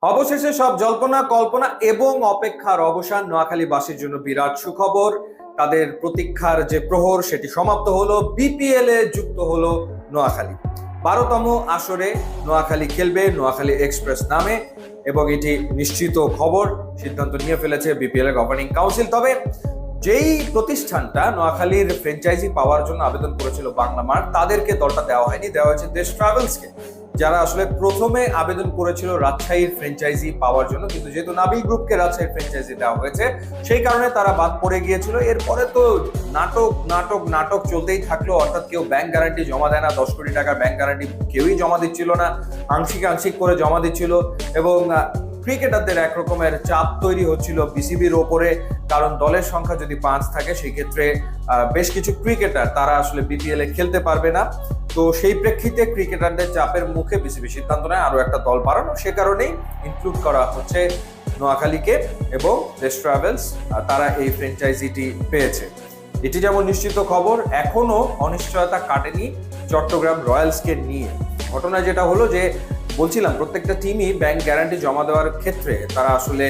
অবশেষে সব জল্পনা কল্পনা এবং অপেক্ষার অবসান। নোয়াখালীবাসীর জন্য বিরাট সুখবর। তাদের প্রতীক্ষার যে প্রহর সেটি সমাপ্ত হলো। বিপিএল এ যুক্ত হলো নোয়াখালী। 12তম আসরে নোয়াখালী খেলবে নোয়াখালী এক্সপ্রেস নামে এবং এটি নিশ্চিত খবর। সিদ্ধান্ত নিয়ে ফেলেছে বিপিএল এর গভর্নিং কাউন্সিল। তবে যেই প্রতিষ্ঠানটা নোয়াখালীর ফ্র্যাঞ্চাইজি পাওয়ার জন্য আবেদন করেছিল বাংলা মার্ট, তাদেরকে দলটা দেওয়া হয়নি, দেওয়া হয়েছে দেশ ট্রাভেলসকে, যারা আসলে প্রথমে আবেদন করেছিল রাজশাহীর ফ্র্যাঞ্চাইজি পাওয়ার জন্য। কিন্তু যেহেতু নাবিল গ্রুপকে রাজশাহীর ফ্র্যাঞ্চাইজি দেওয়া হয়েছে, সেই কারণে তারা বাদ পড়ে গিয়েছিল। এরপরে তো নাটক নাটক নাটক চলতেই থাকলো। অর্থাৎ কেউ ব্যাংক গ্যারান্টি জমা দেয় না, 10 কোটি টাকার ব্যাংক গ্যারান্টি কেউই জমা দিচ্ছিল না, আংশিক আংশিক করে জমা দিচ্ছিল। এবং ক্রিকেটারদের এক রকমের চাপ তৈরি হচ্ছিল বিসিবির ওপরে, কারণ দলের সংখ্যা যদি 5 থাকে সেই ক্ষেত্রে বেশ কিছু ক্রিকেটার তারা আসলে বিপিএল এ খেলতে পারবে না। তো সেই প্রেক্ষিতে ক্রিকেটারদের চাপের মুখে বিসিবি সিদ্ধান্ত নেয় আরো একটা দল বাড়ানো। সে কারণেই ইনক্লুড করা হচ্ছে নোয়াখালীকে এবং দেশ ট্রাভেলস, তারা এই ফ্র্যাঞ্চাইজিটি পেয়েছে। এটি যেমন নিশ্চিত খবর, এখনো অনিশ্চয়তা কাটেনি চট্টগ্রাম রয়্যালসকে নিয়ে। ঘটনা যেটা হলো যে বলছিলাম, প্রত্যেকটা টিমই ব্যাংক গ্যারান্টি জমা দেওয়ার ক্ষেত্রে তারা আসলে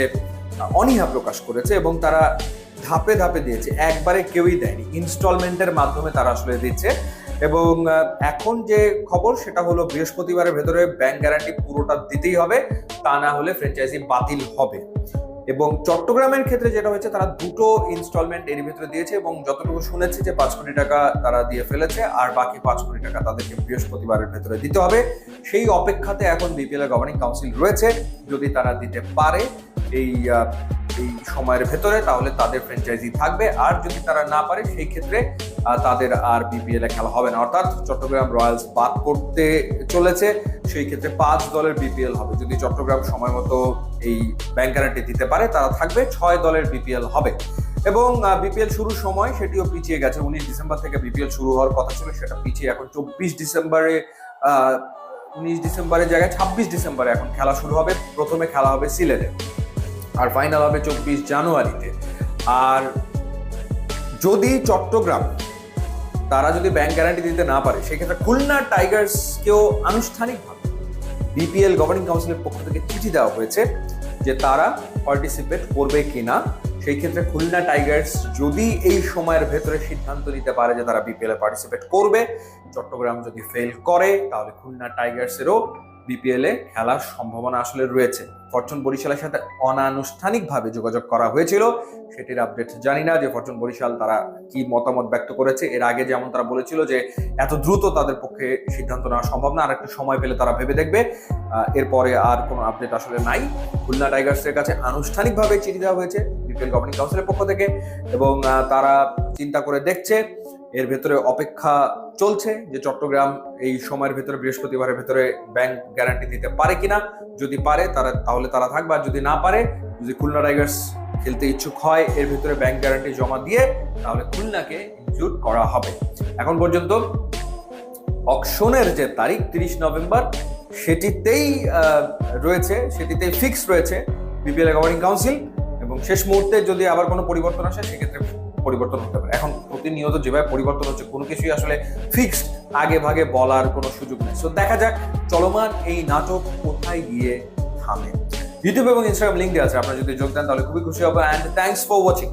অনীহা প্রকাশ করেছে এবং তারা ধাপে ধাপে দিয়েছে, একবারে কেউই দেয়নি, ইনস্টলমেন্টের মাধ্যমে তারা আসলে দিচ্ছে। এবং এখন যে খবর সেটা হলো বৃহস্পতিবারের ভেতরে ব্যাংক গ্যারান্টি পুরোটা দিতেই হবে, তা না হলে ফ্র্যাঞ্চাইজি বাতিল হবে। এবং চট্টগ্রামের ক্ষেত্রে যেটা হয়েছে, তারা 2টো ইনস্টলমেন্ট এর ভিতরে দিয়েছে এবং যতটুকু শুনেছি যে 5 কোটি টাকা তারা দিয়ে ফেলেছে, আর বাকি 5 কোটি টাকা তাদেরকে বৃহস্পতিবারের ভেতরে দিতে হবে। সেই অপেক্ষাতে এখন বিপিএল এর গভর্নিং কাউন্সিল রয়েছে। যদি তারা দিতে পারে এই সময়ের ভেতরে, তাহলে তাদের ফ্র্যাঞ্চাইজি থাকবে। আর যদি তারা না পারে, সেই ক্ষেত্রে তাদের আর বিপিএল এ খেলা হবে না। অর্থাৎ চট্টগ্রাম রয়্যালস বাদ পড়তে চলেছে। সেই ক্ষেত্রে 5 দলের বিপিএল হবে। যদি চট্টগ্রাম সময় মতো এই ব্যাংক গ্যারান্টি দিতে পারে, তারা থাকবে। 6 দলের বিপিএল হবে। এবং বিপিএল শুরুর সময় সেটিও পিছিয়ে গেছে। 19 ডিসেম্বর থেকে বিপিএল শুরু হওয়ার কথা ছিল, সেটা পিছিয়ে এখন 24 ডিসেম্বরে, 19 ডিসেম্বরের জায়গায় 26 ডিসেম্বরে এখন খেলা শুরু হবে। প্রথমে খেলা হবে সিলেটে, আর ফাইনাল হবে 24 জানুয়ারিতে। আর যদি চট্টগ্রাম তারা যদি ব্যাংক গ্যারান্টি দিতে না পারে, সেক্ষেত্রে খুলনা টাইগার্সকেও আনুষ্ঠানিকভাবে বিপিএল গভর্নিং কাউন্সিলের পক্ষ থেকে চিঠি দেওয়া হয়েছে যে তারা পার্টিসিপেট করবে কিনা। সেই ক্ষেত্রে খুলনা টাইগার্স যদি এই সময়ের ভেতরে সিদ্ধান্ত নিতে পারে যে তারা বিপিএল এ পার্টিসিপেট করবে, চট্টগ্রাম যদি ফেল করে, তাহলে খুলনা টাইগার্সেরও বিপিএল এ খেলার সম্ভাবনা আসলে রয়েছে। ফরচুন বরিশালের সাথে অনানুষ্ঠানিকভাবে যোগাযোগ করা হয়েছিল, সেটির আপডেট জানি না যে ফরচুন বরিশাল তারা কি মতামত ব্যক্ত করেছে। এর আগে যেমন তারা বলেছিল যে এত দ্রুত তাদের পক্ষে সিদ্ধান্ত নেওয়া সম্ভব না, আর একটু সময় পেলে তারা ভেবে দেখবে। এরপরে আর কোনো আপডেট আসলে নাই। খুলনা টাইগার্সের কাছে আনুষ্ঠানিকভাবে চিঠি দেওয়া হয়েছে বিপিএল গভর্নিং কাউন্সিলের পক্ষ থেকে, এবং তারা চিন্তা করে দেখছে। এর ভেতরে অপেক্ষা চলছে যে চট্টগ্রাম এই সময়ের ভেতরে, বৃহস্পতিবারের ভেতরে ব্যাংক গ্যারান্টি দিতে পারে কিনা। যদি পারে তাহলে তারা থাকবে, আর যদি না পারে, যদি খুলনা টাইগার্স খেলতে ইচ্ছুক হয় এর ভিতরে ব্যাংক গ্যারান্টি জমা দিয়ে, তাহলে খুলনাকে ইনক্লুড করা হবে। এখন পর্যন্ত অকশনের যে তারিখ 30 নভেম্বর, সেটিতেই রয়েছে, সেটিতেই ফিক্স রয়েছে বিপিএল গভর্নিং কাউন্সিল। এবং শেষ মুহূর্তে যদি আবার কোনো পরিবর্তন আসে, সেক্ষেত্রে পরিবর্তন হতে পারে। এখন প্রতিনিয়ত যেভাবে পরিবর্তন হচ্ছে, কোনো কিছুই আসলে ফিক্সড আগে ভাগে বলার কোনো সুযোগ নেই। সো দেখা যাক চলমান এই নাটক কোথায় গিয়ে থামে। ইউটিউব এবং ইনস্টাগ্রাম লিঙ্ক দেওয়া আছে, আপনারা যদি যোগ দেন তাহলে খুবই খুশি হবো। And thanks for watching.